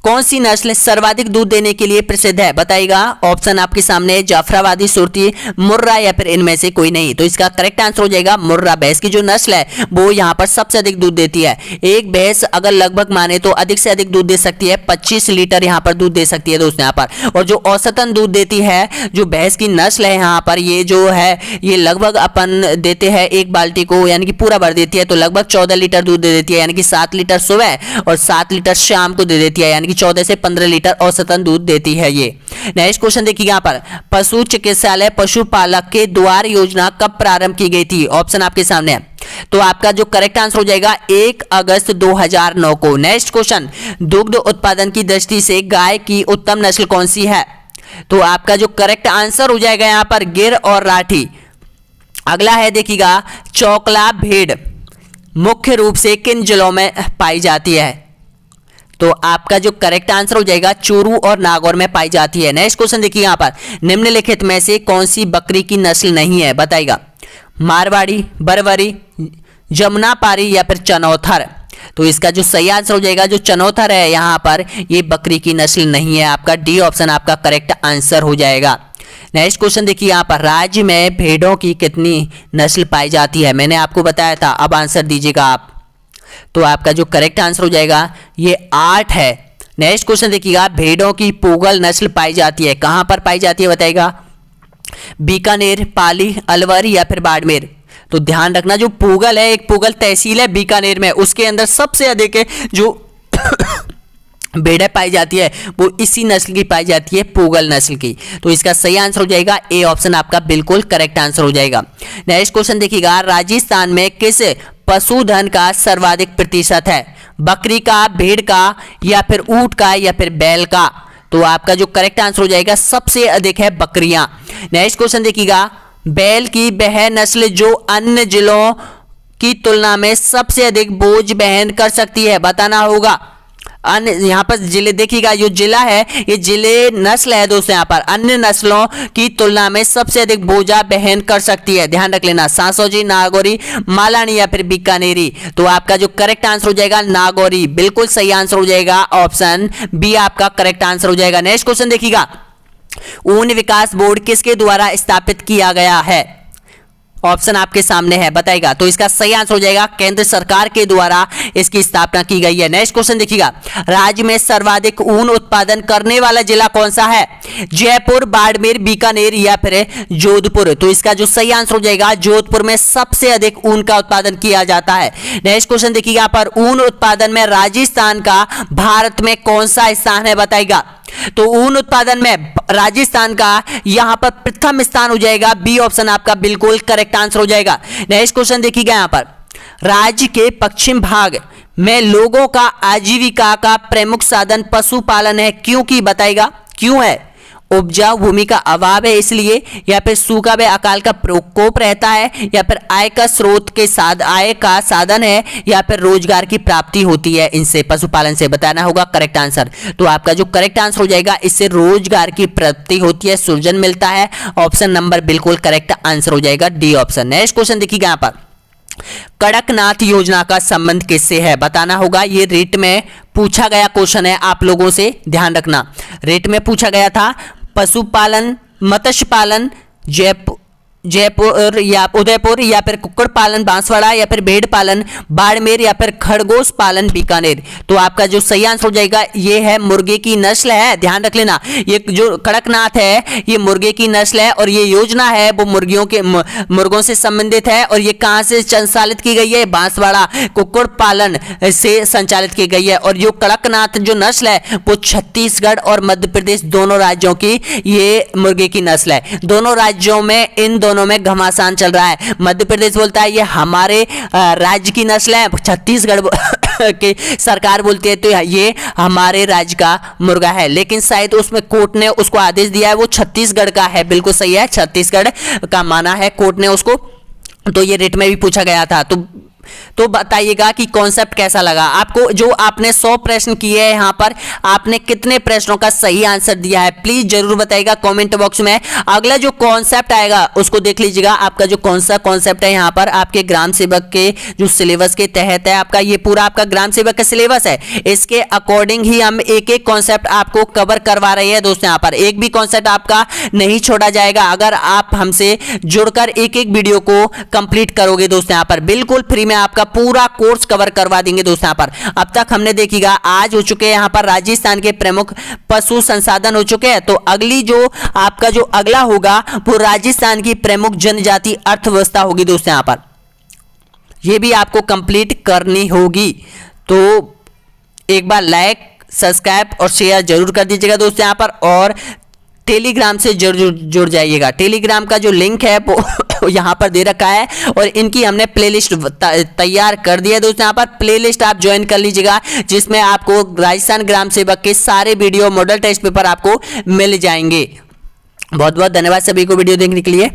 कौन सी नस्ल सर्वाधिक दूध देने के लिए प्रसिद्ध है? बताइएगा। ऑप्शन आपके सामने, जाफराबादी, सुरती, मुर्रा या फिर इनमें से कोई नहीं। तो इसका करेक्ट आंसर हो जाएगा मुर्रा। भैंस की जो नस्ल है वो यहाँ पर सबसे अधिक दूध देती है। एक भैंस अगर लगभग माने तो अधिक से अधिक दूध दे सकती है, 25 लीटर यहाँ पर दूध दे सकती है दोस्तों यहाँ पर। और जो औसतन दूध देती है जो भैंस की नस्ल है यहाँ पर, ये जो है ये लगभग अपन देते हैं एक बाल्टी को, यानी कि पूरा भर देती है तो लगभग 14 लीटर दूध दे देती है, यानी कि 7 लीटर सुबह और 7 लीटर शाम को दे देती है, यानी 14 से 15 लीटर औसतन दूध देती है ये। नेक्स्ट क्वेश्चन देखिए यहाँ पर, पशु चिकित्सालय पशुपालक के द्वार योजना कब प्रारंभ की गई थी? ऑप्शन आपके सामने है। तो आपका जो करेक्ट आंसर हो जाएगा 1 अगस्त 2009 को। नेक्स्ट क्वेश्चन, दुग्ध उत्पादन की दृष्टि से गाय की उत्तम नस्ल कौन सी है? तो आपका जो करेक्ट आंसर हो जाएगा यहाँ पर गिर और राठी। अगला है देखिएगा, चौकला भेड़ मुख्य रूप से किन जिलों में पाई जाती है? तो आपका जो करेक्ट आंसर हो जाएगा चूरू और नागौर में पाई जाती है। नेक्स्ट क्वेश्चन देखिए यहाँ पर, निम्नलिखित में से कौन सी बकरी की नस्ल नहीं है? बताइएगा। मारवाड़ी, बरबरी, जमुनापारी या फिर चनौथर। तो इसका जो सही आंसर हो जाएगा जो चनौथर है यहाँ पर, ये बकरी की नस्ल नहीं है। आपका डी ऑप्शन आपका करेक्ट आंसर हो जाएगा। नेक्स्ट क्वेश्चन देखिए यहाँ पर, राज्य में भेड़ों की कितनी नस्ल पाई जाती है? मैंने आपको बताया था, अब आंसर दीजिएगा आप। तो आपका जो करेक्ट आंसर हो जाएगा ये 8 है। नेक्स्ट क्वेश्चन देखिएगा, भेड़ों की पूगल नस्ल पाई जाती है, कहां पर पाई जाती है बताइएगा। बीकानेर, पाली, अलवर या फिर बाड़मेर। तो ध्यान रखना जो पूगल है, एक पूगल तहसील है बीकानेर में, उसके अंदर सबसे अधिक है जो भेड़ें पाई जाती है वो इसी नस्ल की पाई जाती है, पूगल नस्ल की। तो इसका सही आंसर हो जाएगा ए ऑप्शन आपका बिल्कुल करेक्ट आंसर हो जाएगा। नेक्स्ट क्वेश्चन देखिएगा, राजस्थान में किस पशुधन का सर्वाधिक प्रतिशत है? बकरी का, भेड़ का या फिर ऊंट का या फिर बैल का। तो आपका जो करेक्ट आंसर हो जाएगा सबसे अधिक है बकरियां। नेक्स्ट क्वेश्चन देखिएगा, बैल की वह नस्ल जो अन्य जिलों की तुलना में सबसे अधिक बोझ वहन कर सकती है, बताना होगा। अन्य यहाँ पर जिले देखिएगा, जो जिला है ये जिले नस्ल है दोस्तों, यहाँ पर अन्य नस्लों की तुलना में सबसे अधिक बोझा वहन कर सकती है, ध्यान रख लेना। सांसोजी, नागौरी, मालानी या फिर बीकानेरी। तो आपका जो करेक्ट आंसर हो जाएगा नागौरी, बिल्कुल सही आंसर हो जाएगा, ऑप्शन बी आपका करेक्ट आंसर हो जाएगा। नेक्स्ट क्वेश्चन देखिएगा, ऊन विकास बोर्ड किसके द्वारा स्थापित किया गया है? ऑप्शन आपके सामने है, बताइएगा। तो इसका सही आंसर हो जाएगा केंद्र सरकार के द्वारा इसकी स्थापना की गई है। नेक्स्ट क्वेश्चन देखिएगा, राज्य में सर्वाधिक ऊन उत्पादन करने वाला जिला कौन सा है? जयपुर, बाड़मेर, बीकानेर या फिर जोधपुर। तो इसका जो सही आंसर हो जाएगा, जोधपुर में सबसे अधिक ऊन का उत्पादन किया जाता है। नेक्स्ट क्वेश्चन देखिएगा, यहाँ पर ऊन उत्पादन में राजस्थान का भारत में कौन सा स्थान है? बताइएगा। तो ऊन उत्पादन में राजस्थान का यहां पर प्रथम स्थान हो जाएगा। बी ऑप्शन आपका बिल्कुल करेक्ट आंसर हो जाएगा। नेक्स्ट क्वेश्चन देखिएगा, यहां पर राज्य के पश्चिम भाग में लोगों का आजीविका का प्रमुख साधन पशुपालन है, क्योंकि बताइएगा क्यों है? उपजाऊ भूमि का अभाव है इसलिए, या फिर सूखा व अकाल का प्रकोप रहता है, या फिर आय का स्रोत के साथ आय का साधन है, या फिर रोजगार की प्राप्ति होती है इनसे, पशुपालन से। बताना होगा करेक्ट आंसर। तो आपका जो करेक्ट आंसर हो जाएगा, इससे रोजगार की प्राप्ति होती है, सृजन मिलता है। ऑप्शन नंबर बिल्कुल करेक्ट आंसर हो जाएगा, डी ऑप्शन। नेक्स्ट क्वेश्चन देखिएगा, यहाँ पर कड़कनाथ योजना का संबंध किससे है? बताना होगा। ये रेट में पूछा गया क्वेश्चन है, आप लोगों से ध्यान रखना। रेट में पूछा गया था पशुपालन, मत्स्य पालन, जयपुर या उदयपुर, या फिर कुक्कुट पालन बांसवाड़ा, या फिर भेड़ पालन बाड़मेर, या फिर खरगोश पालन बीकानेर। तो आपका जो सही आंसर हो जाएगा, ये है मुर्गे की नस्ल है। ध्यान रख लेना, ये जो कड़कनाथ है ये मुर्गे की नस्ल है, और ये योजना है वो मुर्गों से संबंधित है। और ये कहां से संचालित की गई है? बांसवाड़ा कुक्कुट पालन से संचालित की गई है। और ये कड़कनाथ जो नस्ल है वो छत्तीसगढ़ और मध्य प्रदेश दोनों राज्यों की ये मुर्गे की नस्ल है। दोनों राज्यों में इन दोनों में घमासान चल रहा है। मध्य प्रदेश बोलता है ये हमारे राज्य की नस्ल है, छत्तीसगढ़ की सरकार बोलती है तो ये हमारे राज्य का मुर्गा है। लेकिन शायद उसमें कोर्ट ने उसको आदेश दिया है वो छत्तीसगढ़ का है। बिल्कुल सही है, छत्तीसगढ़ का माना है कोर्ट ने उसको। तो ये रेट में भी पूछा गया था। तो बताइएगा कि कॉन्सेप्ट कैसा लगा आपको। जो आपने 100 प्रश्न किए हैं, यहाँ पर आपने कितने प्रश्नों का सही आंसर दिया है प्लीज जरूर बताइएगा कमेंट बॉक्स में। अगला जो कॉन्सेप्ट आएगा उसको देख लीजिएगा। आपका जो कौन सा कॉन्सेप्ट है यहाँ पर आपके ग्राम सेवक के जो सिलेबस के तहत है, आपका ये पूरा आपका ग्राम सेवक का सिलेबस है, इसके अकॉर्डिंग ही हम एक एक कॉन्सेप्ट आपको कवर करवा रहे हैं दोस्तों। यहाँ पर एक भी कॉन्सेप्ट आपका नहीं छोड़ा जाएगा अगर आप हमसे जुड़कर एक एक वीडियो को कंप्लीट करोगे दोस्तों। यहाँ पर बिल्कुल फ्री में आपका पूरा कोर्स कवर करवा देंगे दोस्तों। यहाँ पर अब तक हमने देखिएगा आज हो चुके हैं यहाँ पर राजस्थान के प्रमुख पशु संसाधन हो चुके हैं। तो अगली जो आपका जो अगला होगा वो राजस्थान की प्रमुख जनजाति अर्थव्यवस्था होगी दोस्तों। यहाँ पर ये भी आपको कंप्लीट करनी होगी। तो एक बार लाइक सब्सक्राइब और शेयर जरूर कर दीजिएगा दोस्तों यहाँ पर, और टेलीग्राम से जरूर जुड़ जाइएगा। टेलीग्राम का जो लिंक है वो यहाँ पर दे रखा है, और इनकी हमने प्लेलिस्ट तैयार कर दिया है दोस्तों। यहाँ पर प्लेलिस्ट आप ज्वाइन कर लीजिएगा जिसमें आपको राजस्थान ग्राम सेवक के सारे वीडियो मॉडल टेस्ट पेपर आपको मिल जाएंगे। बहुत बहुत धन्यवाद सभी को वीडियो देखने के लिए।